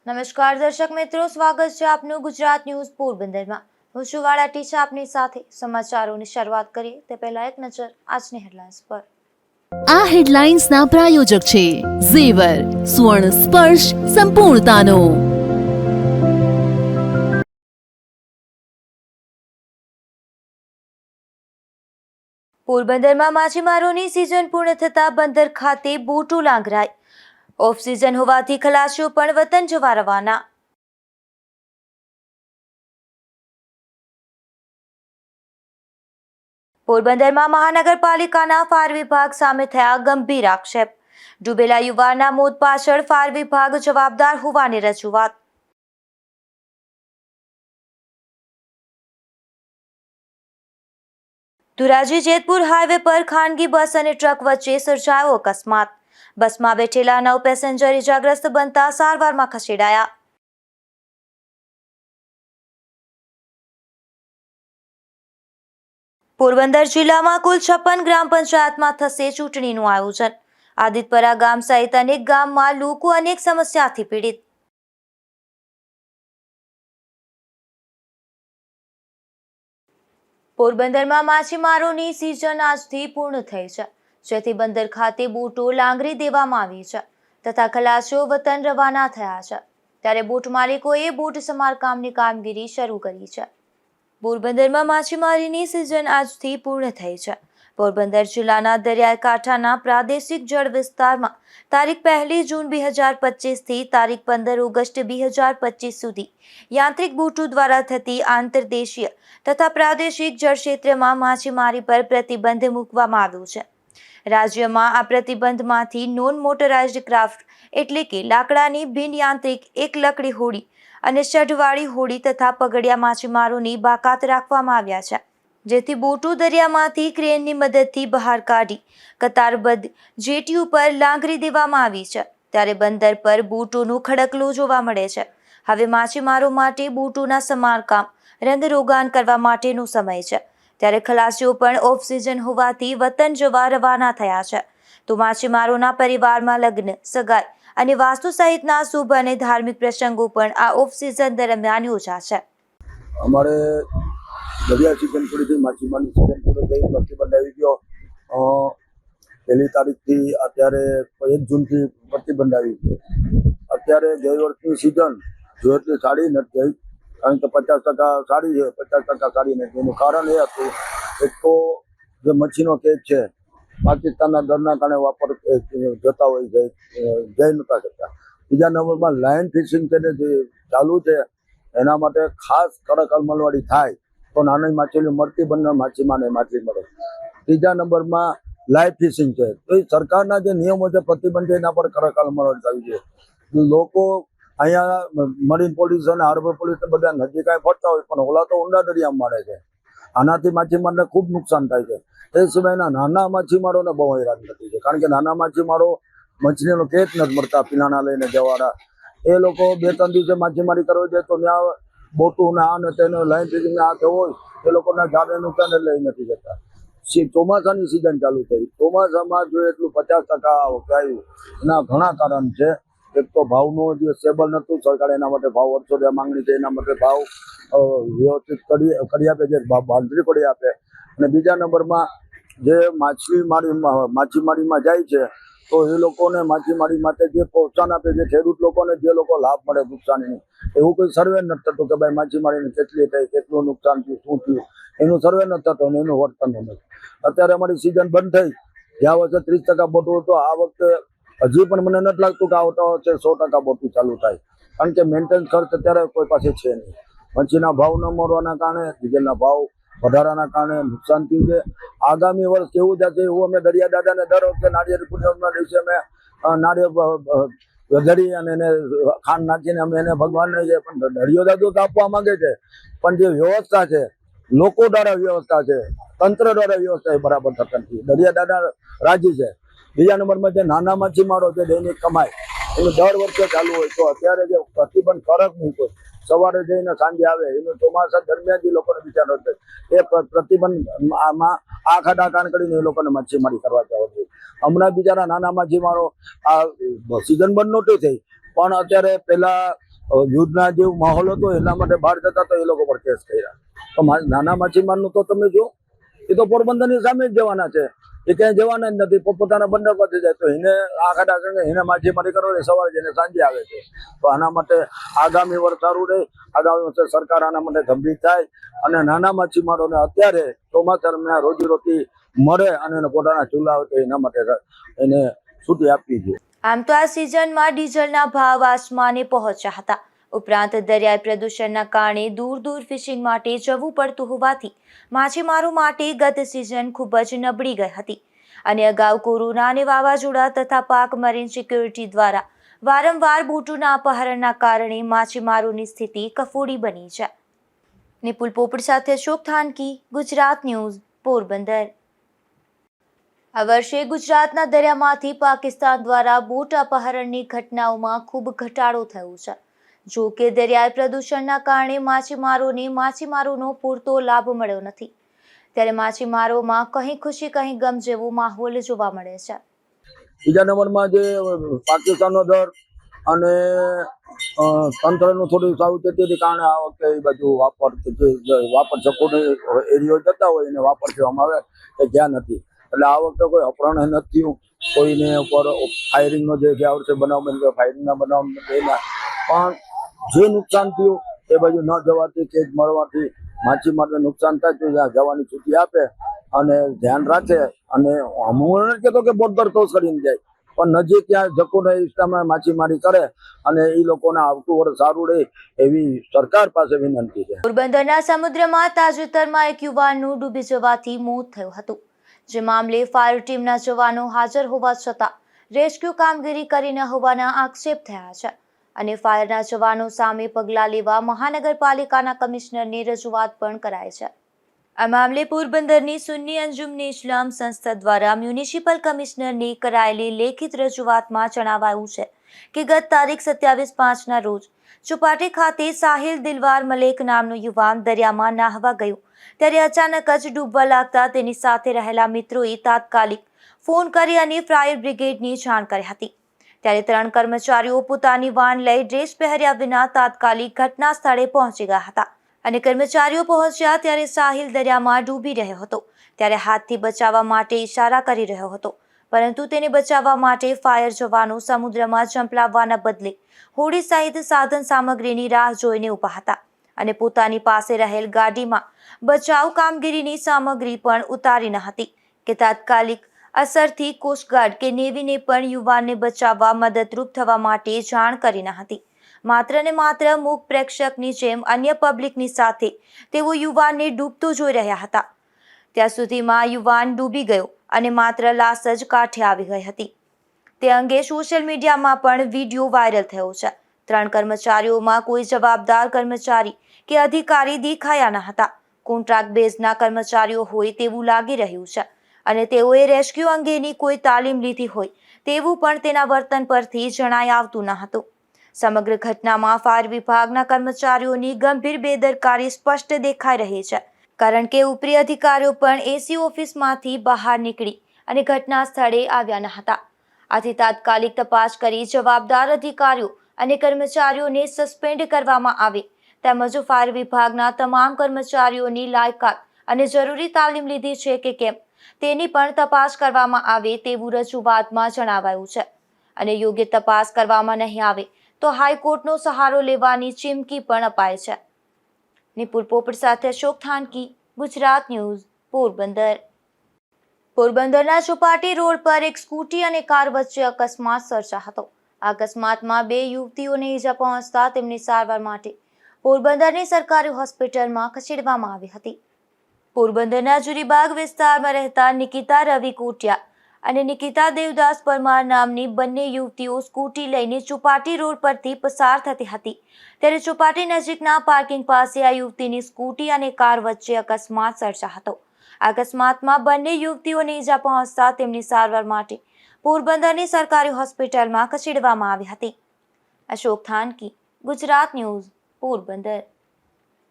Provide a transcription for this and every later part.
નમસ્કાર દર્શક મિત્રો, સ્વાગત છે આપનું ગુજરાત ન્યૂઝ પોરબંદરમાં। હું છું વાળા ટીચા આપની સાથે। સમાચારોની શરૂઆત કરીએ તે પહેલા એક નજર આજની હેડલાઇન્સ પર। આ હેડલાઇન્સના પ્રાયોજક છે ઝેવર, સ્વર્ણ સ્પર્શ સંપૂર્ણતાનો। પોરબંદરમાં માછીમારોની સિઝન પૂર્ણ થતા બંદર ખાતે બોટો લાંગરાઈ। ઓફ સિઝન હોવાથી ખલાસીઓ પણ વતન જવા રવાના। પોરબંદરમાં મહાનગરપાલિકાના ફાયર વિભાગ સામે થયા ગંભીર આક્ષેપ। ડૂબેલા યુવાનના મોત પાછળ ફાયર વિભાગ જવાબદાર હોવાની રજૂઆત। ધોરાજી જેતપુર હાઈવે પર ખાનગી બસ અને ટ્રક વચ્ચે સર્જાયો અકસ્માત। બસમાં બેઠેલા 9 પેસેન્જર ઇજાગ્રસ્ત બનતા સારવારમાં ખસેડાયા। પોરબંદર જિલ્લામાં કુલ 56 ગ્રામ પંચાયતમાં થશે ચૂંટણીનું આયોજન। આદિતપરા ગામ સહિત અનેક ગામમાં લોકો અનેક સમસ્યાથી પીડિત। પોરબંદરમાં માછીમારોની સિઝન આજથી પૂર્ણ થઈ છે, જેથી બંદર ખાતે બોટો લાંગરી દેવામાં આવી છે તથા ખલાસીઓ વતન રવાના થયા છે। ત્યારે બોટ માલિકોએ બોટ સમારકામની કામગીરી શરૂ કરી છે। પોરબંદરમાં માછીમારીની સિઝન આજથી પૂર્ણ થઈ છે। પોરબંદર જિલ્લાના દરિયાકાંઠાના પ્રાદેશિક જળ વિસ્તારમાં તારીખ 1 જૂન 2025 થી તારીખ 15 ઓગસ્ટ 2025 સુધી યાંત્રિક બોટો દ્વારા થતી આંતરદેશીય તથા પ્રાદેશિક જળક્ષેત્રમાં માછીમારી પર પ્રતિબંધ મૂકવામાં આવ્યો છે। રાજ્યમાં આ પ્રતિબંધમાંથી નોન મોટરાઇઝ્ડ ક્રાફ્ટ એટલે કે લાકડાની બિન યાંત્રિક એકલકડી હોડી અને સઢવાળી હોડી તથા પગડિયા માછીમારોની બાકાત રાખવામાં આવ્યા છે, જેથી બોટો દરિયામાંથી ક્રેનની મદદથી બહાર કાઢી કતારબદ્ધ જેટી ઉપર લાંગરી દેવામાં આવી છે। ત્યારે બંદર પર બોટોનો ખડકલો જોવા મળે છે। હવે માછીમારો માટે બોટોના સમારકામ રંગરોગાન કરવા માટેનો સમય છે। ત્યારે ખલાસીઓ પણ ઓફ સિઝન હોવાથી વતન જવા રવાના થયા છે, તો માછીમારોના પરિવારમાં લગ્ન, સગાઈ અને વાસ્તુ સહિતના શુભ અને ધાર્મિક પ્રસંગો પણ આ ઓફ સિઝન દરમિયાન યોજાશે। અમારે દરિયા સિઝન પૂરી થઈ, માછીમારની સિઝન પૂરી થઈ, પ્રતિબંધ આવી ગયો। 1 તારીખથી અત્યારે 1 જૂનથી પ્રતિબંધ આવી ગયો। અત્યારે ગઈ વર્ષની સિઝન જો એટલી સારી નથી ગઈ, કારણ કે 50% સારી છે, 50% સારી નથી। એનું કારણ એ હતું, એક તો જે મચ્છીનો કેચ છે પાકિસ્તાનના દરના કારણે જતા હોય છે, જઈ નતા શકતા। બીજા નંબરમાં લાઇન ફિશિંગ છે ને જે ચાલુ છે, એના માટે ખાસ કડક અમલવારી થાય તો નાની માછલીઓ મળતી બંને માછીમારને માછલી મળે। ત્રીજા નંબરમાં લાઇવ ફિશિંગ છે, તો એ સરકારના જે નિયમો છે પ્રતિબંધ છે એના પર કડક અમલવારી થવી છે। લોકો અહીંયા મરીન પોલીસ અને હાર્બર પોલીસ બધા નજીક ફરતા હોય, પણ ઓલા તો ઊંડા દરિયામાં મારે છે। આનાથી માછીમારને ખૂબ નુકસાન થાય છે। એ સિવાયના નાના માછીમારોને બહુ હેરાન નથી છે, કારણ કે નાના માછીમારો મછલીનો કેચ નથી મળતા પીણાના લઈને જવાના। એ લોકો 2-3 દિવસે માછીમારી કરવા જાય તો ત્યાં બોટું ને આ ને તેને લાઈન ફિશિંગ હાથે હોય, એ લોકોના જાડે નુકસાન એટલે નથી જતા। ચોમાસાની સિઝન ચાલુ થઈ, ચોમાસામાં જો એટલું 50% આવ્યું, એના ઘણા કારણ છે। એક તો ભાવનો જે સ્ટેબલ નહોતું, સરકારે એના માટે ભાવ વર્ષોથી માંગણી છે, એના માટે ભાવ વ્યવસ્થિત કરી આપે છે, બાંધરી કરી આપે। અને બીજા નંબરમાં જે માછીમારીમાં જાય છે તો એ લોકોને માછીમારી માટે જે પ્રોત્સાહન આપે છે, ખેડૂત લોકોને જે લોકો લાભ મળે નુકસાનીનું, એવું કોઈ સર્વે નથી થતું કે ભાઈ માછીમારીને કેટલી થઈ, કેટલું નુકસાન થયું, શું થયું, એનું સર્વે નથી થતો અને એનું વર્તન નથી। અત્યારે અમારી સિઝન બંધ થઈ, ગયા વર્ષે 30% બોટું હતો, આ વખતે હજી પણ મને નથી લાગતું કે આવતા વર્ષે 100% બોટું ચાલુ થાય, કારણ કે મેન્ટેનન્સ ખર્ચ અત્યારે કોઈ પાસે છે નહીં। મચ્છીના ભાવ ન મળવાના કારણે, ડીઝલના ભાવ વધારાના કારણે નુકસાન થયું છે। આગામી વર્ષ કેવું જશે એવું અમે દરિયા દાદાને દર વખતે નાળિયેર પૂનમના દિવસે અમે નાળિયેર ધરી અને એને ખાંડ નાખીને અમે એને ભગવાનને છે, પણ દરિયો દાદો તો આપવા માંગે છે, પણ જે વ્યવસ્થા છે, લોકો દ્વારા વ્યવસ્થા છે, તંત્ર દ્વારા વ્યવસ્થા એ બરાબર થતી નથી। દરિયા દાદા રાજી છે। બીજા નંબરમાં જે નાના માછીમારો છે દૈનિક કમાય, એનું દર વર્ષે ચાલુ હોય, તો અત્યારે જે પ્રતિબંધ કડક મૂક્યો, સવારે જઈને સાંજે આવે, એનું ચોમાસા દરમિયાન જે લોકોને વિચાર હતો એ પ્રતિબંધ આમાં આ ખાડા કાન કરીને એ લોકોને માછીમારી કરવા જવા જોઈએ। હમણાં બિચારા નાના માછીમારો આ સિઝન બંધ નહોતી થઈ, પણ અત્યારે પેલા યુદ્ધના જેવો માહોલ હતો એના માટે બહાર જતા તો એ લોકો પર કેસ કર્યા. તો નાના માછીમારનું તો તમે જો, એ તો પોરબંદરની સામે જ જવાના છે, એ ક્યાંય જવાના જ નથી. પોતપોતાના બંદર પરથી જાય તો એને આ ખાડા કરીને એને માછીમારી કરવા સવારે જઈને સાંજે આવે છે. તો આના માટે આગામી વર્ષ સારું રહે, આગામી વર્ષે સરકાર આના માટે ગંભીર થાય અને નાના માછીમારોને અત્યારે ચોમાસા દરમિયાન રોજીરોટી મળે અને એને પોતાના ચૂલા હોય તો એના માટે એને છૂટી આપવી જોઈએ. આમ તો આ સિઝનમાં ડીઝલના ભાવ આસમાને પહોંચ્યા હતા. ઉપરાંત દરિયાઈ પ્રદૂષણના કારણે દૂર દૂર ફિશિંગ માટે જવું પડતું હોવાથી માછીમારો માટે ગત સિઝન ખૂબ જ નબળી ગઈ હતી અને અગાઉ કોરોના અને વાવાઝોડા તથા પાક મરીન સિક્યોરિટી દ્વારા વારંવાર બોટોના અપહરણના કારણે માછીમારોની સ્થિતિ કફોડી બની છે. નિપુલ પોપટ સાથે અશોક થાનકી, ગુજરાત ન્યૂઝ, પોરબંદર. આ વર્ષે ગુજરાતના દરિયામાંથી પાકિસ્તાન દ્વારા બોટ અપહરણની ઘટનાઓમાં ખૂબ ઘટાડો થયો છે. જો કે દરિયાઈ પ્રદૂષણના કારણે માછીમારોને માછીમારોનો પૂરતો લાભ મળ્યો નથી. ત્યારે માછીમારોમાં કહી ખુશી કહી ગમ જેવો માહોલ જોવા મળે છે. બીજા નંબરમાં જે પાકિસ્તાનનો દર અને તંત્રનું થોડી સાવચેતીને કારણે આ વખતે એ બાજુ વાપર ચકોનો એરિયો જતા હોય એને વાપર કહેવામાં આવે એ જ્યાં નથી. એટલે આ વખતે કોઈ અપહરણ નથી થયું, કોઈને ઉપર ફાયરિંગનો જે ગયા વર્ષે બનાવ બન્યો ફાયરિંગના બનાવ બનેલા, પણ જે નુકસાન થયું એ બાજુ ન જવાથી કેજ મળવાથી માછીમારને નુકસાન થાય તો ત્યાં જવાની છૂટી આપે અને ધ્યાન રાખે. અને હું નથી કહેતો કે બોર્ડર ક્રોસ કરીને જાય, પણ નજીક ત્યાં જકોના વિસ્તારમાં માછીમારી કરે અને એ લોકોને આવતું વર્ષ સારું રહે એવી સરકાર પાસે વિનંતી છે. પોરબંદરના સમુદ્રમાં તાજેતરમાં એક યુવાનનું ડૂબી જવાથી મોત થયું હતું. જે મામલે ફાયર ટીમના જવાનો હાજર હોવા છતાં રેસ્ક્યુ કામગીરી કરી ન હોવાના આક્ષેપ થયા છે અને ફાયરના જવાનો સામે પગલાં લેવા મહાનગરપાલિકાના કમિશનરને રજૂઆત પણ કરાઈ છે. આ મામલે પોરબંદરની સુન્ની અંજુમને ઇસ્લામ સંસ્થા દ્વારા મ્યુનિસિપલ કમિશનરને કરાયેલી લેખિત રજૂઆતમાં જણાવાયું છે કે ગત તારીખ 27/5ના રોજ ચોપાટી ખાતે સાહિલ દિલવાર મલેક નામનો યુવાન દરિયામાં નાહવા ગયો ત્યારે અચાનક જ ડૂબવા લાગતા તેની સાથે રહેલા મિત્રોએ તાત્કાલિક ફોન કરી અને ફાયર બ્રિગેડની જાણ કરી હતી. ત્યારે 3 કર્મચારીઓ પોતાની વાન લઈ ડ્રેસ પહેર્યા વિના તાત્કાલિક ઘટના સ્થળે પહોંચી ગયા હતા અને કર્મચારીઓ પહોંચ્યા ત્યારે સાહિલ દરિયામાં ડૂબી રહ્યો હતો. ત્યારે હાથથી બચાવવા માટે ઇશારા કરી રહ્યો હતો, પરંતુ તેને બચાવવા માટે ફાયર જવાનો સમુદ્રમાં ઝંપલાવવાના બદલે હોડી સહિત સાધન સામગ્રીની રાહ જોઈને ઊભા હતા અને પોતાની પાસે રહેલ ગાડીમાં બચાવ કામગીરીની સામગ્રી પણ ઉતારી ન હતી કે તાત્કાલિક અસરથી કોસ્ટગાર્ડ કે નેવીને પણ યુવાનને બચાવવા મદદરૂપ થવા માટે જાણ કરી ન હતી. માત્ર ને માત્ર મૂક પ્રેક્ષકની જેમ અન્ય પબ્લિકની સાથે તેઓ યુવાનને ડૂબતો જોઈ રહ્યા હતા. ત્યાં સુધીમાં યુવાન ડૂબી ગયો અને માત્ર લાશ જ કાંઠે આવી ગઈ હતી. તે અંગે સોશિયલ મીડિયામાં પણ વિડીયો વાયરલ થયો છે. 3 કર્મચારીઓમાં કોઈ જવાબદાર કર્મચારી કે અધિકારી દેખાયા ન હતા. કોન્ટ્રાક્ટ બેઝના કર્મચારીઓ હોય તેવું લાગી રહ્યું છે અને તેઓએ રેસ્ક્યુ અંગેની કોઈ તાલીમ લીધી હોય તેવું પણ તેના વર્તન પરથી જણાઈ આવતું ન હતું. સમગ્ર ઘટનામાં ફાયર વિભાગના કર્મચારીઓની ગંભીર બેદરકારી સ્પષ્ટ દેખાઈ રહી છે, કારણ કે ઉપરી અધિકારીઓ પણ એસી ઓફિસમાંથી બહાર નીકળી અને ઘટના સ્થળે આવ્યા ન હતા. આથી તાત્કાલિક તપાસ કરી જવાબદાર અધિકારીઓ અને કર્મચારીઓને સસ્પેન્ડ કરવામાં આવે તેમજ ફાયર વિભાગના તમામ કર્મચારીઓની લાયકાત અને જરૂરી તાલીમ લીધી છે કે કેમ તેની પણ તપાસ કરવામાં આવે તેવું રજૂઆતમાં જણાવાયું છે અને યોગ્ય તપાસ કરવામાં નહીં આવે તો હાઈકોર્ટનો સહારો લેવાની ચીમકી પણ અપાય છે. નિપુલ પોપટ સાથે અશોક થાનકી, ગુજરાત ન્યૂઝ, પોરબંદર. પોરબંદરના ચોપાટી રોડ પર એક સ્કૂટી અને કાર વચ્ચે અકસ્માત સર્જાયો હતો. આ અકસ્માતમાં 2 યુવતીઓને ઈજા પહોંચતા તેમની સારવાર માટે પોરબંદરની સરકારી હોસ્પિટલમાં ખસેડવામાં આવી હતી. પોરબંદરના જુરીબાગ વિસ્તારમાં રહેતા નિકિતા રવિ કોટિયા અને નિકિતા દેવદાસ પરમાર નામની બંને યુવતીઓ સ્કૂટી લઈને ચોપાટી રોડ પરથી પસાર થતી હતી ત્યારે ચોપાટી નજીકના પાર્કિંગ પાસે આ યુવતીની સ્કૂટી અને કાર વચ્ચે અકસ્માત સર્જાયો હતો. આ અકસ્માતમાં બંને યુવતીઓને ઈજા પહોંચતા તેમની સારવાર માટે પોરબંદરની સરકારી હોસ્પિટલમાં ખસેડવામાં આવી હતી. Ashok Thanki, Gujarat news, Porbandar.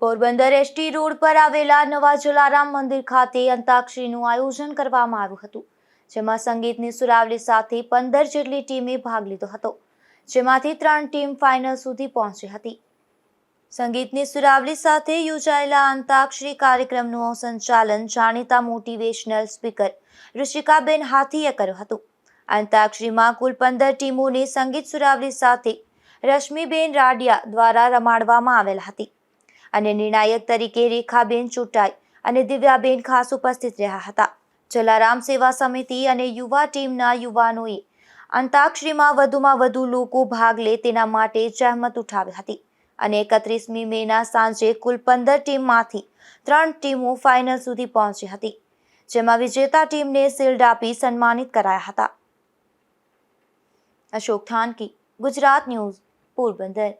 Porbandar ST road પર આવેલા નવા જલારામ મંદિર ખાતે અંતાક્ષરીનું આયોજન કરવામાં આવ્યું હતું, જેમાં સંગીતની સુરાવલી સાથે 15 જેટલી ટીમે ભાગ લીધો હતો. જેમાંથી 3 ટીમ ફાઇનલ સુધી પહોંચી હતી. સંગીતની સુરાવલી સાથે યોજાયેલા અંતાક્ષરી કાર્યક્રમનું સંચાલન જાણીતા મોટિવેશનલ સ્પીકર ઋષિકાબેન હાથીએ કર્યું હતું. અંતાક્ષરીમાં કુલ 15 ટીમોને સંગીત સુરાવલી સાથે રશ્મિબેન રાડિયા દ્વારા રમાડવામાં આવેલ હતી અને નિર્ણાયક તરીકે રેખાબેન ચુટાઈ અને દિવ્યાબેન ખાસ ઉપસ્થિત રહ્યા હતા. જલારામ સેવા સમિતિ અને યુવા ટીમના યુવાનોએ અંતાક્ષરીમાં વધુમાં વધુ લોકો ભાગ લે તેના માટે જહેમત ઉઠાવી હતી અને 31મી મેના સાંજે કુલ 15 ટીમમાંથી 3 ટીમો ફાઇનલ સુધી પહોંચી હતી, જેમાં વિજેતા ટીમને શિલ્ડ આપી સન્માનિત કરાયા હતા. અશોક થાનકી, ગુજરાત ન્યૂઝ, પોરબંદર.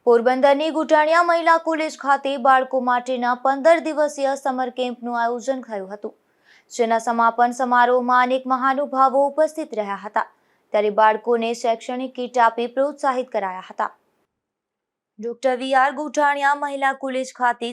પોરબંદરની ગુઠાણીયા મહિલા કોલેજ ખાતે બાળકો માટેના 15 દિવસીય સમર કેમ્પનું આયોજન થયું હતું, જેના સમાપન સમારોહમાં અનેક મહાનુભાવો ઉપસ્થિત રહ્યા હતા. ત્યારે બાળકોને શૈક્ષણિક કીટ આપી પ્રોત્સાહિત કરાયા હતા. Doctor VR. ગુઠાણીયા મહિલા કોલેજ ખાતે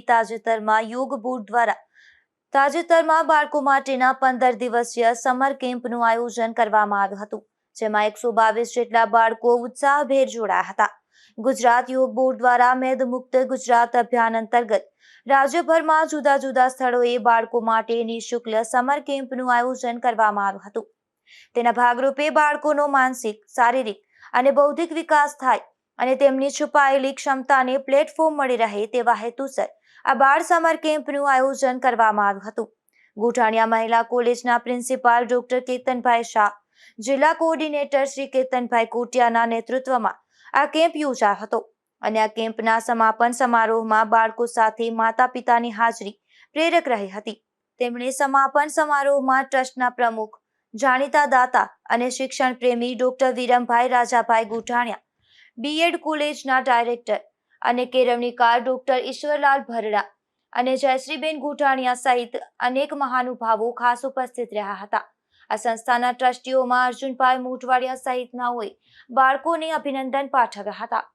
તાજેતરમાં બાળકો માટેના 15 દિવસીય સમર કેમ્પનું આયોજન કરવામાં આવ્યું હતું, જેમાં 122 જેટલા બાળકો ઉત્સાહભેર જોડાયા હતા. ગુજરાત યોગ બોર્ડ દ્વારા મેદ મુક્ત ગુજરાત અભિયાન અંતર્ગત રાજ્યભરમાં જુદા જુદા સ્થળોએ બાળકો માટે નિઃશુલ્ક સમર કેમ્પનું આયોજન કરવામાં આવ્યું હતું. તેના ભાગરૂપે બાળકોનો માનસિક, શારીરિક અને બૌદ્ધિક વિકાસ થાય અને તેમની છુપાયેલી ક્ષમતાને પ્લેટફોર્મ મળી રહે તેવા હેતુસર આ બાળ સમર કેમ્પનું આયોજન કરવામાં આવ્યું હતું. ગુઠાણીયા મહિલા કોલેજના પ્રિન્સિપાલ ડોક્ટર કેતનભાઈ શાહ, જિલ્લા કોઓર્ડિનેટર શ્રી કેતનભાઈ કોટિયાના નેતૃત્વમાં આ કેમ્પ યોજાયો હતો અને આ કેમ્પના સમાપન સમારોહમાં બાળકો સાથે માતા પિતાની હાજરી પ્રેરક રહી હતી. તેમણે સમાપન સમારોહમાં ટ્રસ્ટના પ્રમુખ, જાણીતા દાતા અને શિક્ષણ પ્રેમી ડોક્ટર વિરમભાઈ રાજાભાઈ ગુઠાણીયા, બીએડ કોલેજના ડાયરેક્ટર અને કેળવણીકાર ડોક્ટર ઈશ્વરલાલ ભરડા અને જયશ્રીબેન ગુઠાણીયા સહિત અનેક મહાનુભાવો ખાસ ઉપસ્થિત રહ્યા હતા. આ સંસ્થાના ટ્રસ્ટીઓમાં અર્જુનભાઈ મોટવાડિયા સહિતનાઓએ બાળકોને અભિનંદન પાઠવ્યા હતા.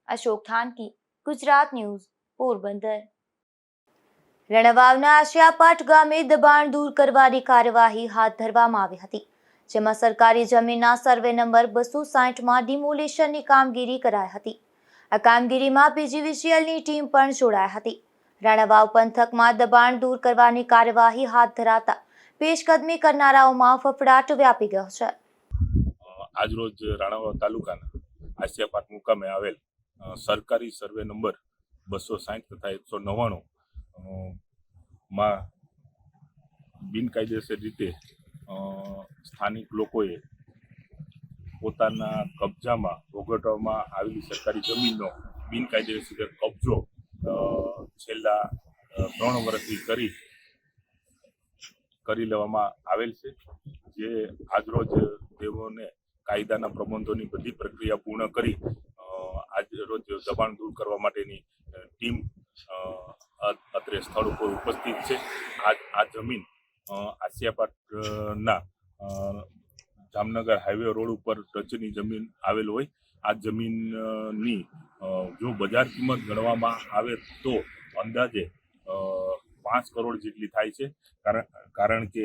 અશોક થાનકી, ગુજરાત ન્યૂઝ, પોરબંદર. રણવાવના આશિયાપાટ ગામે દબાણ દૂર કરવાની કાર્યવાહી હાથ ધરવામાં આવી હતી, જેમાં સરકારી જમીનના સર્વે નંબર 260માં ડિમોલિશનની કામગીરી કરાઈ હતી. આ કામગીરીમાં પીજીવીસીએલની ટીમ પણ જોડાઈ હતી. રણવાવ પંથકમાં દબાણ દૂર કરવાની કાર્યવાહી હાથ ધરાતા પેશકદમી કરનારાઓમાં ફફડાટ વ્યાપી ગયો છે. આજરોજ રાણાવાવ તાલુકાના આશિયાપાટ મુકામે આવેલ સરકારી સર્વે નંબર 260 તથા 199 માં બિનકાયદેસર રીતે સ્થાનિક લોકોએ પોતાના કબજામાં ભોગવવામાં આવેલી સરકારી જમીનનો બિનકાયદેસર કબજો છેલ્લા 3 વર્ષથી કરી લેવામાં આવેલ છે, જે આજરોજ તેઓને કાયદાના પ્રબંધોની બધી પ્રક્રિયા પૂર્ણ કરી આજરોજ દબાણ દૂર કરવા માટેની ટીમ અત્રે સ્થળ ઉપર ઉપસ્થિત છે. આ જમીન આશિયાપાટના જામનગર હાઈવે રોડ ઉપર ટચની જમીન આવેલ હોય. આ જમીનની જો બજાર કિંમત ગણવામાં આવે તો અંદાજે 5 કરોડ જેટલી થાય છે, કારણ કે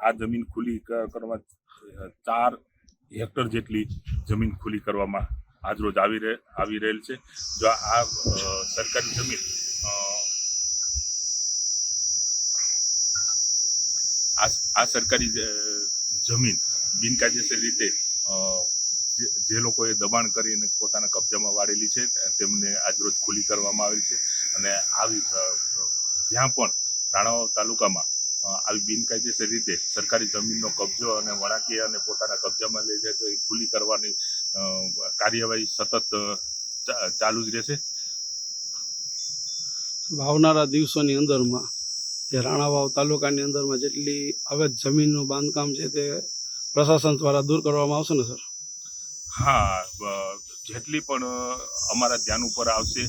આ જમીન ખુલ્લી કરવામાં 4 હેક્ટર જેટલી જમીન ખુલ્લી કરવામાં આજરોજ આવી રહેલ છે. જો આ સરકારી જમીન આ સરકારી જમીન બિનકાયદેસર રીતે જે લોકોએ દબાણ કરીને પોતાના કબજામાં વાળેલી છે તેમને આજરોજ ખુલ્લી કરવામાં આવેલ છે અને આવી જ્યાં પણ રાણાવાવ તાલુકામાં આવી બિનકાયદેસર રીતે સરકારી જમીનનો કબજો અને વણાકી અને પોતાના કબજામાં લઈ જાય તો એ ખુલ્લી કરવાની કાર્યવાહી સતત ચાલુ જ રહેશે. આવનારા દિવસોની અંદરમાં જે રાણાવાવ તાલુકાની અંદરમાં જેટલી અવૈધ જમીનનું બાંધકામ છે તે પ્રશાસન દ્વારા દૂર કરવામાં આવશે ને સર? હા, જેટલી પણ અમારા ધ્યાન ઉપર આવશે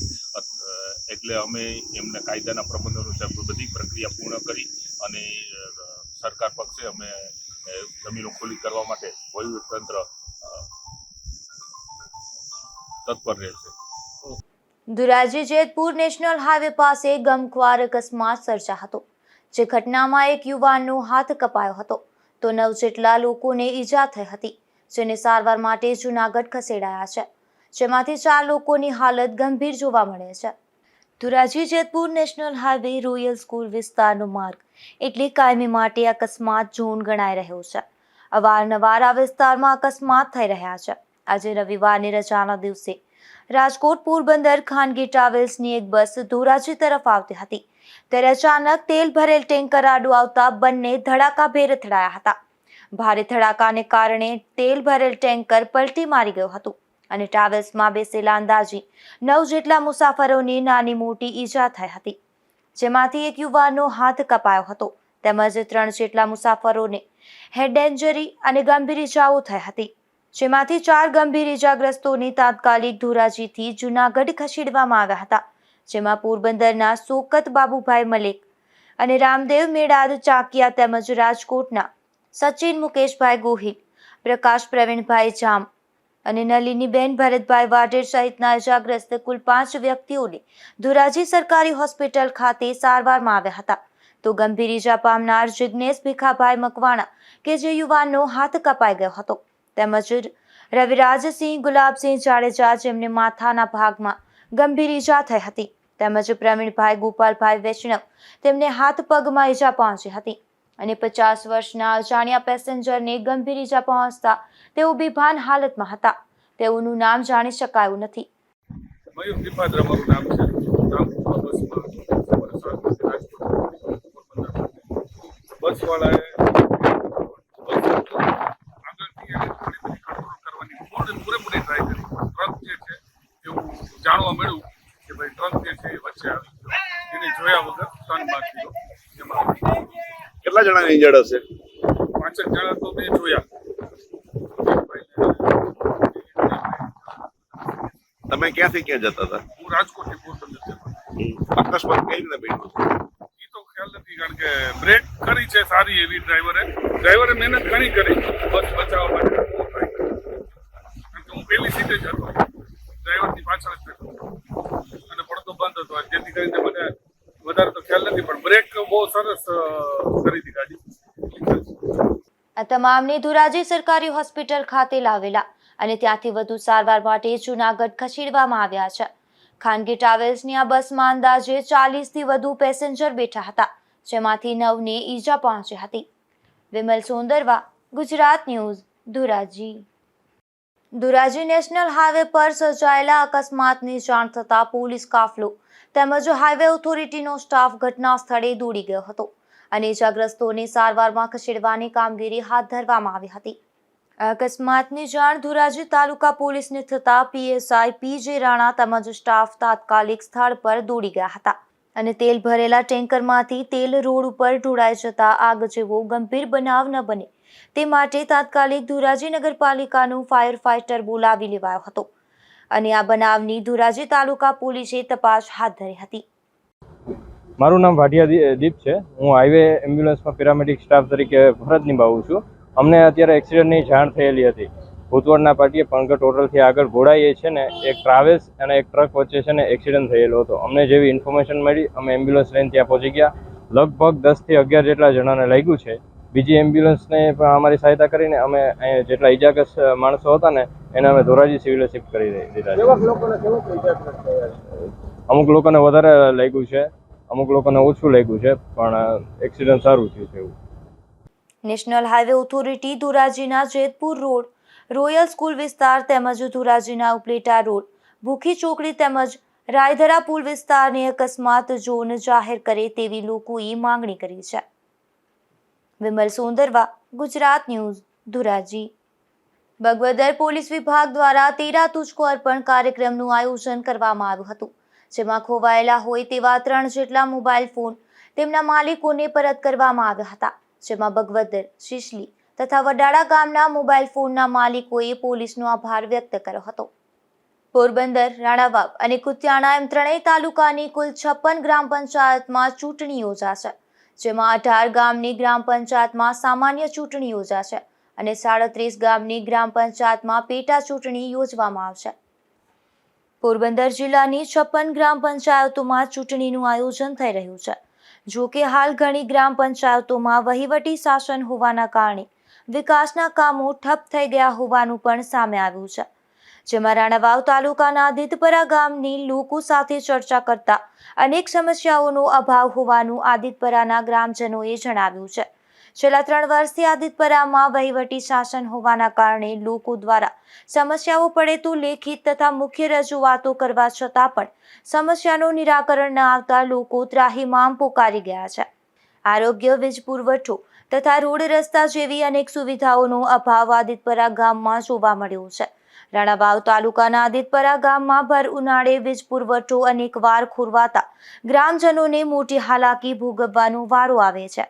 એટલે અમે એમને કાયદાના પ્રબંધો અનુસાર બધી પ્રક્રિયા પૂર્ણ કરી અને સરકાર પક્ષે અમે જમીનો ખુલ્લી કરવા માટે વહીવટીતંત્ર તત્પર રહેશે. ધોરાજી જેતપુર નેશનલ હાઈવે પાસે ગમખ્વાર અકસ્માત સર્જા હતો, જે ઘટનામાં એક યુવાનનો હાથ કપાયો હતો તો 9 જેટલા લોકોને ઈજા થઈ હતી, જેને સારવાર માટે જૂનાગઢ ખસેડાયા છે, જેમાંથી 4 લોકોની હાલત ગંભીર જોવા મળે છે. Dhoraji Jetpur national highway royal school વિસ્તારનો માર્ગ એટલે કાયમી માટે અકસ્માત ઝોન ગણાઈ રહ્યો છે. અવારનવાર આ વિસ્તારમાં અકસ્માત થઈ રહ્યા છે. આજે રવિવારની રજાના દિવસે રાજકોટ પોરબંદર ખાનગી ટ્રાવેલ્સની એક બસ ધોરાજી તરફ આવતી હતી, ત્યારે અચાનક તેલ ભરેલ ટેન્કર આડું આવતા બંને ધડાકાભેર અથડાયા હતા. ભારે ધડાકાને કારણે તેલ ભરેલ ટેન્કર પલટી મારી ગયું હતું અને ટ્રાવેલ્સમાં બેસેલા અંદાજે 9 જેટલા મુસાફરોને નાની મોટી ઈજા થઈ હતી, જેમાંથી એક યુવાનનો હાથ કપાયો હતો તેમજ 3 જેટલા મુસાફરોને હેડ ઇન્જરી અને ગંભીર ઈજાઓ થઈ હતી, જેમાંથી 4 ગંભીર ઈજાગ્રસ્તોને તાત્કાલિક ધોરાજીથી જૂનાગઢ ખસેડવામાં આવ્યા હતા, જેમાં પોરબંદરના સોકત બાબુભાઈ મલેક અને રામદેવ મેડાદ ચાકિયા તેમજ રાજકોટના સચિન મુકેશભાઈ ગોહિલ, પ્રકાશ પ્રવીણભાઈ જામ અને નલિનીબેન ભરતભાઈ વાઢેર સહિતના ઇજાગ્રસ્ત કુલ 5 વ્યક્તિઓને ધોરાજી સરકારી હોસ્પિટલ ખાતે સારવારમાં આવ્યા હતા. તો ગંભીર ઈજા પામનાર જિગ્નેશ ભીખાભાઈ મકવાણા કે જે યુવાનનો હાથ કપાઈ ગયો હતો, તેમજ રવિરાજસિંહ ગુલાબસિંહ જાડેજા જેમને માથાના ભાગમાં ગંભીર ઈજા થઈ હતી, તેમજ પ્રવીણભાઈ ગોપાલભાઈ વૈષ્ણવ તેમને હાથ પગમાં ઈજા પહોંચી હતી અને 50 વર્ષના અજાણ્યા પેસેન્જરને ગંભીર ઈજા પહોંચતા તેઓ બેભાન હાલતમાં હતા. તેઓનું નામ જાણી શકાયું નથી. મયુર ત્રિપાઠ અમારું નામ છે. બસવાળાએ આગળથી આગળ કરવાની પૂરેપૂરી ટ્રાય કરી. ટ્રક જે છે એવું જાણવા મળ્યું કે ભાઈ ટ્રક જે છે એ વચ્ચે આવી ગયો. એને જોયા વગર ટર્ન મારી દીધો. એમાં કેટલા જણાને ઇન્જર્ડ હશે? 5 જણા તો મેં જોયા. તમે ક્યાંથી ક્યાં જતા હતા? હું રાજકોટથી પોરબંદર જતો. અકસ્માત કઈ રીતે બન્યો? એ તો ખ્યાલ નથી, કારણ કે બ્રેક કરી છે સારી એવી ડ્રાઈવરે મહેનત ઘણી કરી બસ બચાવવા માટે. કારણ કે હું પહેલી સીટે જ હતો, ડ્રાઈવરની પાછળ જ બેઠો અને પડતો બંધ હતો, જેથી કરીને મને વધારે તો ખ્યાલ નથી, પણ બ્રેક બહુ સરસ કરી હતી ગાડી. આ તમામને ધોરાજી સરકારી હોસ્પિટલ ખાતે લાવેલા અને ત્યાંથી વધુ સારવાર માટે જૂનાગઢ ખસેડવામાં આવ્યા છે. ખાનગી ટ્રાવેલ્સની આ બસમાં અંદાજે 40થી વધુ પેસેન્જર બેઠા હતા, જેમાંથી 9ને ઈજા પહોંચી હતી. Vimal Sondarva, Gujarat news, Dhoraji. Dhoraji national highway પર સર્જાયેલા અકસ્માતની જાણ થતાં પોલીસ કાફલો તેમજ હાઈવે ઓથોરિટીનો સ્ટાફ ઘટના સ્થળે દોડી ગયો હતો અને ઈજાગ્રસ્તોને સારવારમાં ખસેડવાની કામગીરી હાથ ધરવામાં આવી હતી. અકસ્માતની જાણ ધોરાજી તાલુકા પોલીસને થતાં પીએસઆઈ પીજે રાણા તેમજ સ્ટાફ તાત્કાલિક સ્થળ પર દોડી ગયા હતા અને તેલ ભરેલા ટેન્કરમાંથી તેલ રોડ ઉપર ઢોળાઈ જતા આગ જેવો ગંભીર બનાવ ન બને તે માટે તાત્કાલિક ધોરાજી નગરપાલિકાનું ફાયર ફાઇટર બોલાવી લેવાયો હતો અને આ બનાવની ધોરાજી તાલુકા પોલીસે તપાસ હાથ ધરી હતી. મારું નામ ભાટિયા દીપ છે. હું હાઈવે એમ્બ્યુલન્સમાં પેરામેડિક સ્ટાફ તરીકે ફરજ નિભાવું છું. અમને અત્યારે એક્સિડન્ટની જાણ થયેલી હતી. ભૂતવડના પાટીએ પંકજ હોટલથી આગળ ઘોડાઈએ છે ને એક ટ્રાવેલ્સ અને એક ટ્રક વચ્ચે છે ને એક્સિડન્ટ થયેલો હતો. અમને જેવી ઇન્ફોર્મેશન મળી અમે એમ્બ્યુલન્સ લઈને ત્યાં પહોંચી ગયા. લગભગ 10થી 11 જેટલા જણાને લાગ્યું છે. બીજી એમ્બ્યુલન્સને પણ અમારી સહાયતા કરીને અમે અહીંયા જેટલા ઇજાગ્રસ્ત માણસો હતા ને એને અમે ધોરાજી સિવિલે શિફ્ટ કરી દીધા છે. અમુક લોકોને વધારે લાગ્યું છે, અમુક લોકોને ઓછું લાગ્યું છે, પણ એક્સિડન્ટ સારું થયું છે. એવું નેશનલ હાઈવે ઓથોરિટી ધોરાજીના જેતપુર રોડ, રોયલ સ્કૂલ વિસ્તાર તેમજ ધોરાજીના ઉપલેટા રોડ, ભૂખી ચોકડી તેમજ રાયધરા પુલ વિસ્તારને અકસ્માત ઝોન જાહેર કરે તેવી લોકોએ માંગણી કરી છે. વિમલ સોંદરવા, ગુજરાત ન્યૂઝ, ધોરાજી. બગવદર પોલીસ વિભાગ દ્વારા 13 તુજકો અર્પણ કાર્યક્રમનું આયોજન કરવામાં આવ્યું હતું, જેમાં ખોવાયેલા હોય તેવા 3 જેટલા મોબાઈલ ફોન તેમના માલિકોને પરત કરવામાં આવ્યા હતા, જેમાં બગવદર, શીશલી તથા વડાળા ગામના મોબાઈલ ફોનના માલિકોએ પોલીસનો આભાર વ્યક્ત કર્યો હતો. પોરબંદર, રાણાવાવ અને કુતિયાણા એમ ત્રણેય તાલુકાની કુલ 56 ગ્રામ પંચાયતમાં ચૂંટણી યોજાશે, જેમાં 18 ગામની ગ્રામ પંચાયતમાં સામાન્ય ચૂંટણી યોજાશે અને 37 ગામની ગ્રામ પંચાયતમાં પેટા ચૂંટણી યોજવામાં આવશે. પોરબંદર જિલ્લાની 56 ગ્રામ પંચાયતોમાં ચૂંટણીનું આયોજન થઈ રહ્યું છે. જો કે હાલ ઘણી ગ્રામ પંચાયતોમાં વહીવટી શાસન હોવાના કારણે વિકાસના કામો ઠપ થઈ ગયા હોવાનું પણ સામે આવ્યું છે, જેમાં રાણાવાવ તાલુકાના આદિતપરા ગામની લોકો સાથે ચર્ચા કરતા અનેક સમસ્યાઓનો અભાવ હોવાનું આદિતપરાના ગ્રામજનોએ જણાવ્યું છે. છેલ્લા 3 વર્ષથી આદિતપરામાં વહીવટી શાસન હોવાના કારણે લોકો દ્વારા સમસ્યાઓ પડે તો લેખિત તથા મુખ્ય રજૂઆતો કરવા છતાં પણ સમસ્યાનું નિરાકરણ ન આવતા લોકો ત્રાહિમામ પોકારી ગયા છે. આરોગ્ય, વીજ પુરવઠો તથા રોડ રસ્તા જેવી અનેક સુવિધાઓનો અભાવ આદિતપરા ગામમાં જોવા મળ્યો છે. રાણાવાવ તાલુકાના આદિતપરા ગામમાં ભર ઉનાળે વીજ પુરવઠો અનેકવાર ખોરવાતા ગ્રામજનોને મોટી હાલાકી ભોગવવાનો વારો આવે છે.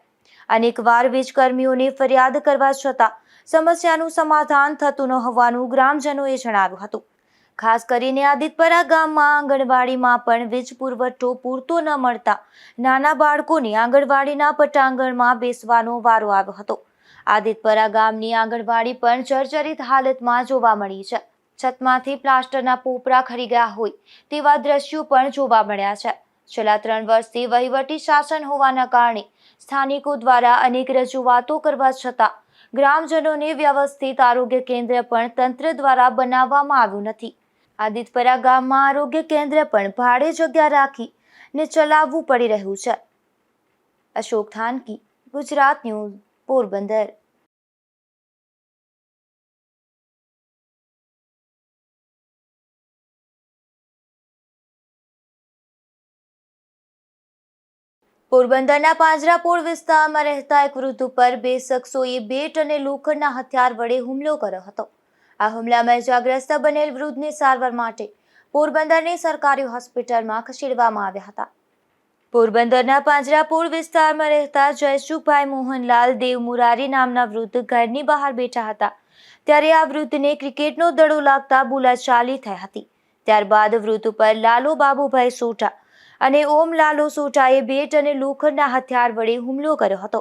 અનેકવાર વીજકર્મીઓને ફરિયાદ કરવા છતાં સમસ્યાનું સમાધાન થતું ન હોવાનું ગ્રામજનોએ જણાવ્યું હતું. ખાસ કરીને આદિતપરા ગામમાં આંગણવાડીમાં પણ વીજ પુરવઠો પૂરતો ન મળતા નાના બાળકોને આંગણવાડીના પટાંગણમાં બેસવાનો વારો આવ્યો હતો. આદિતપરા ગામની આંગણવાડી પણ જર્જરિત હાલતમાં જોવા મળી છે. છતમાંથી પ્લાસ્ટરના પોપડા ખરી ગયા હોય તેવા દ્રશ્યો પણ જોવા મળ્યા છે. છેલ્લા 3 વર્ષથી વહીવટી શાસન હોવાના કારણે સ્થાનિકો દ્વારા અનેક રજૂઆતો કરવા છતાં ગ્રામજનોને વ્યવસ્થિત આરોગ્ય કેન્દ્ર પણ તંત્ર દ્વારા બનાવવામાં આવ્યું નથી. આદિતપરા ગામમાં આરોગ્ય કેન્દ્ર પણ ભાડે જગ્યા રાખીને ચલાવવું પડી રહ્યું છે. અશોક થાનકી, ગુજરાત ન્યૂઝ, પોરબંદર. પોરબંદરના પાંજરાપોળ વિસ્તારમાં રહેતા એક વૃદ્ધ ઉપર 2 શખ્સોએ બેટ અને લોખંડના હથિયાર વડે હુમલો કર્યો હતો. આ હુમલામાં ઇજાગ્રસ્ત બનેલ વૃદ્ધને સારવાર માટે પોરબંદરની સરકારી હોસ્પિટલમાં ખસેડવામાં આવ્યા હતા. પોરબંદરના પાંજરાપોળ વિસ્તારમાં રહેતા જયસુભાઈ મોહનલાલ દેવમુરારી નામના વૃદ્ધ ઘરની બહાર બેઠા હતા ત્યારે આ વૃદ્ધને ક્રિકેટનો દડો લાગતા બોલાચાલી થઈ હતી. ત્યારબાદ વૃદ્ધ ઉપર લાલો બાબુભાઈ સોઢા અને ઓમ લાલો સોઢાએ બેટ અને લોખંડના હથિયાર વડે હુમલો કર્યો હતો.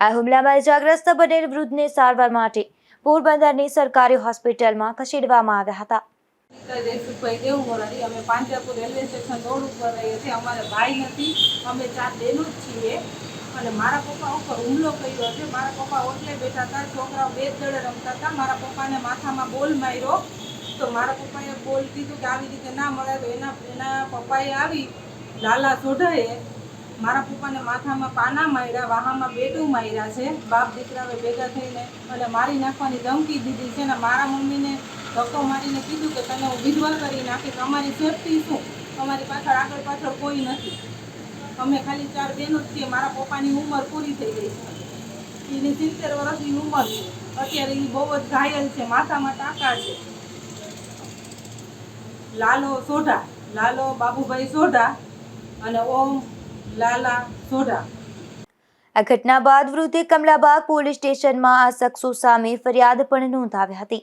આ હુમલામાં ઇજાગ્રસ્ત બનેલ વૃદ્ધને સારવાર માટે પોરબંદરની સરકારી હોસ્પિટલમાં ખસેડવામાં આવ્યા હતા. જયસુખભાઈ દેવમોરારી, અમે પાંજરાપોળ રેલવે સ્ટેશન રોડ ઉપર રહીએ છીએ. અમારે ભાઈ નથી, અમે 4 બહેનો જ છીએ અને મારા પપ્પા ઉપર હુમલો કર્યો છે. મારા પપ્પા ઓટલે બેઠા હતા, છોકરાઓ બેટ દડે રમતા હતા. મારા પપ્પાને માથામાં બોલ માર્યો તો મારા પપ્પાએ બોલ કીધું કે આવી રીતે ના મળે તો એના પપ્પાએ આવી લાલા સોઢાએ મારા પપ્પાને માથામાં પાના માર્યા, વાહામાં બેટું માર્યા છે. બાપ દીકરાએ ભેગા થઈને અને મારી નાખવાની ધમકી દીધી છે અને મારા મમ્મીને ધક્કો મારીને કીધું કે તને હું વિધવા કરી નાખીશ, અમારી સેફટી શું, અમારી પાછળ આગળ પાછળ કોઈ નથી, અમે ખાલી 4 બહેનો જ છીએ. મારા પપ્પાની ઉંમર પૂરી થઈ ગઈ છે, એની 70 વર્ષની ઉંમર છે. અત્યારે એ બહુ જ ઘાયલ છે, માથામાં ટાંકા છે. લાલો સોઢા, લાલો બાબુભાઈ સોઢા અને ઓમ લાલા સોઢા. આ ઘટના બાદ વૃદ્ધે કમલાબાગ પોલીસ સ્ટેશનમાં આ શખ્સો સામે ફરિયાદ પણ નોંધાવી હતી.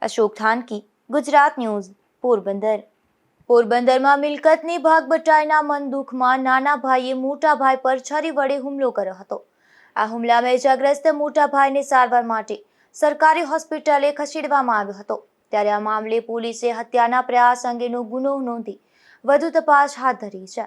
અશોક થાનકી, ગુજરાત ન્યૂઝ, પોરબંદર. પોરબંદરમાં મિલકતની ભાગ બટાઈના મન દુઃખમાં નાના ભાઈએ મોટા ભાઈ પર છરી વડે હુમલો કર્યો હતો. આ હુમલામાં ઇજાગ્રસ્ત મોટા ભાઈને સારવાર માટે સરકારી હોસ્પિટલે ખસેડવામાં આવ્યો હતો. ત્યારે આ મામલે પોલીસે હત્યાના પ્રયાસ અંગેનો ગુનો નોંધી વધુ તપાસ હાથ ધરી છે.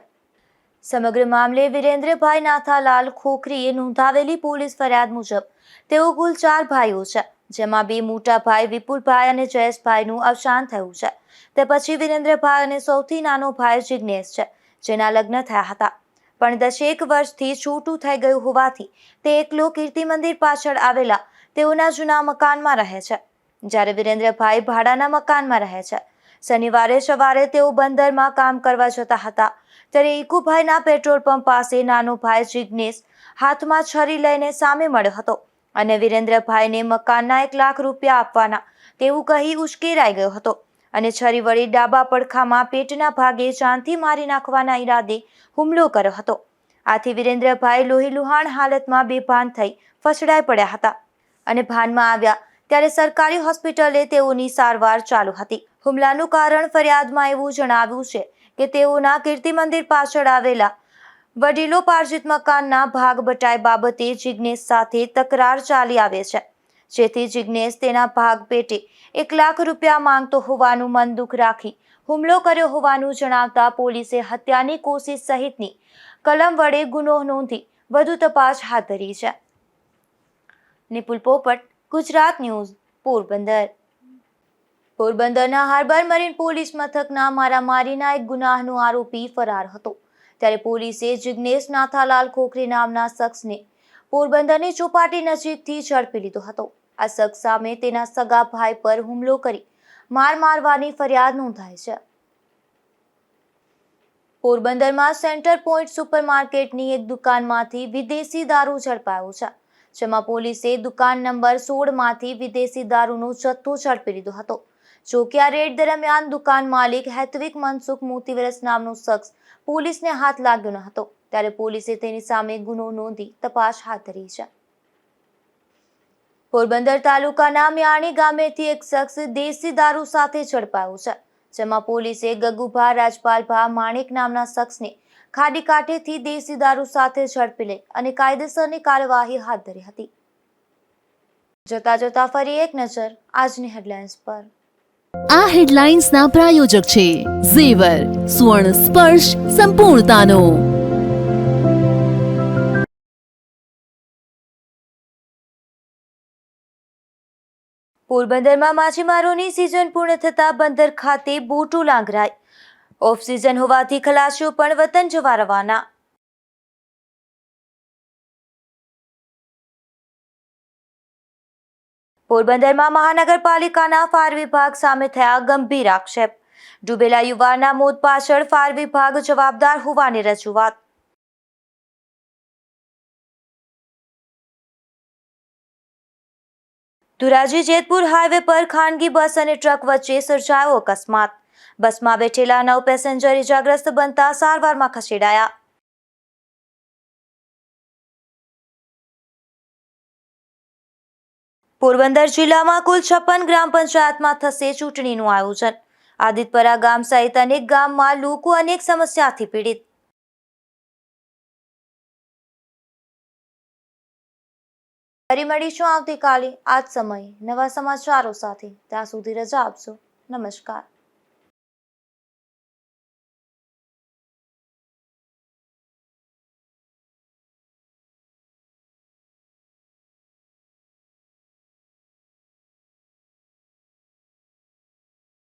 સમગ્ર મામલે વિરેન્દ્રભાઈ નાથાલાલ ખોખરીએ નોંધાવેલી પોલીસ ફરિયાદ મુજબ તેઓ કુલ 4 ભાઈઓ છે, જેમાં 2 મોટા ભાઈ વિપુલભાઈ અને જયેશભાઈનું અવસાન થયું છે. તે પછી વિરેન્દ્રભાઈ અને સૌથી નાનો ભાઈ જિગ્નેશ છે, જેના લગ્ન થયા હતા પણ 10 વર્ષથી છૂટું થઈ ગયું હોવાથી તે એકલો કીર્તિ મંદિર પાછળ આવેલા તેઓના જૂના મકાનમાં રહે છે, જ્યારે વિરેન્દ્રભાઈ ભાડાના મકાનમાં રહે છે. શનિવારે સવારે તેઓ બંદરમાં કામ કરવા જતા હતા ત્યારે ઈકુભાઈના પેટ્રોલ પંપ પાસે નાનો ભાઈ જિગ્નેશ હાથમાં છરી લઈને સામે મળ્યો હતો અને વિરેન્દ્રભાઈને મકાનના 1 લાખ રૂપિયા આપવાના તેવું કહી ઉશ્કેરાઈ ગયો હતો અને છરી વડે ડાબા પડખામાં પેટના ભાગે જાનથી મારી નાખવાના ઈરાદે હુમલો કર્યો હતો. આથી વિરેન્દ્રભાઈ લોહીલુહાણ હાલતમાં બેભાન થઈ ફસડાઈ પડ્યા હતા અને ભાનમાં આવ્યા ત્યારે સરકારી હોસ્પિટલે તેઓની સારવાર ચાલુ હતી. હુમલાનું કારણ ફરિયાદમાં એવું જણાવ્યું છે કે તેઓના કીર્તિ મંદિર પાછળ આવેલા વડીલોપાર્જિત મકાનના ભાગ બટાઈ બાબતે જિગ્નેશ સાથે તકરાર ચાલી આવે છે, જેથી જિગ્નેશ તેના ભાગ પેટે 1 લાખ રૂપિયા માંગતો હોવાનું મન દુઃખ રાખી હુમલો કર્યો હોવાનું જણાવતા પોલીસે હત્યાની કોશિશ સહિતની કલમ વડે ગુનો નોંધી વધુ તપાસ હાથ ધરી છે. નિપુલ પોપટ, ગુજરાત ન્યૂઝ, પોરબંદર. પોરબંદરના હાર્બર મરીન પોલીસ મથકના મારામારીના એક ગુનાહનો આરોપી ફરાર હતો. ત્યારે પોલીસે જિગ્નેશ નાથાલાલ ખોખરી નામના શખ્સને પોરબંદરની ચોપાટી નજીકથી ઝડપી લીધો હતો. આ શખ્સ સામે તેના સગા ભાઈ પર હુમલો કરી માર મારવાની ફરિયાદ નોંધાઈ છે. પોરબંદરમાં સેન્ટર પોઈન્ટ સુપરમાર્કેટની એક દુકાનમાંથી વિદેશી દારૂ ઝડપાયો છે, જેમાં પોલીસે દુકાન નંબર 16માંથી વિદેશી દારૂનો જથ્થો ઝડપી લીધો હતો. જો કે આ રેડ દરમિયાન દુકાન માલિક હેત્વિક મનસુખ મોતીવરસ નામનો શખ્સ પોલીસને હાથ લાગ્યો ન હતો. ત્યારે પોલીસે તેની સામે ગુનો નોંધી તપાસ હાથ ધરી છે. પોરબંદર તાલુકાના મ્યાણી ગામેથી એક શખ્સ દેશી દારૂ સાથે ઝડપાયો છે, જેમાં પોલીસે ગગુભા રાજપાલભા માણેક નામના શખ્સને ખાડી કાંઠેથી દેશી દારૂ સાથે ઝડપી લઈ અને કાયદેસરની કાર્યવાહી હાથ ધરી હતી. જોતા જોતા ફરી એક નજર આજની હેડલાઇન્સ પર. આ હેડલાઇન્સના પ્રાયોજક છે ઝેવર, સુવર્ણ સ્પર્શ સંપૂર્ણતાનો. પોરબંદરમાં માછીમારોની સિઝન પૂર્ણ થતા બંદર ખાતે બોટો લાંગરાઈ. ઓફ સિઝન હોવાથી ખલાસીઓ પણ વતન જવા રવાના. પોરબંદરમાં મહાનગરપાલિકાના ફાયર વિભાગ સામે થયા ગંભીર આક્ષેપ. ડૂબેલા યુવાનના મોત પાછળ ફાયર વિભાગ જવાબદાર હોવાની રજૂઆત. ધોરાજી જેતપુર હાઈવે પર ખાનગી બસ અને ટ્રક વચ્ચે સર્જાયો અકસ્માત. બસમાં બેઠેલા 9 પેસેન્જર ઇજાગ્રસ્ત બનતા સારવારમાં ખસેડાયા. પોરબંદર જિલ્લામાં કુલ 56 ગ્રામ પંચાયતમાં થશે ચૂંટણીનું આયોજન. આદિતપરા ગામ સહિત અનેક ગામમાં લોકો અનેક સમસ્યાથી પીડિત. ફરી મળીશું આવતીકાલે આ જ સમયે નવા સમાચારો સાથે. ત્યાં સુધી રજા આપશો. નમસ્કાર.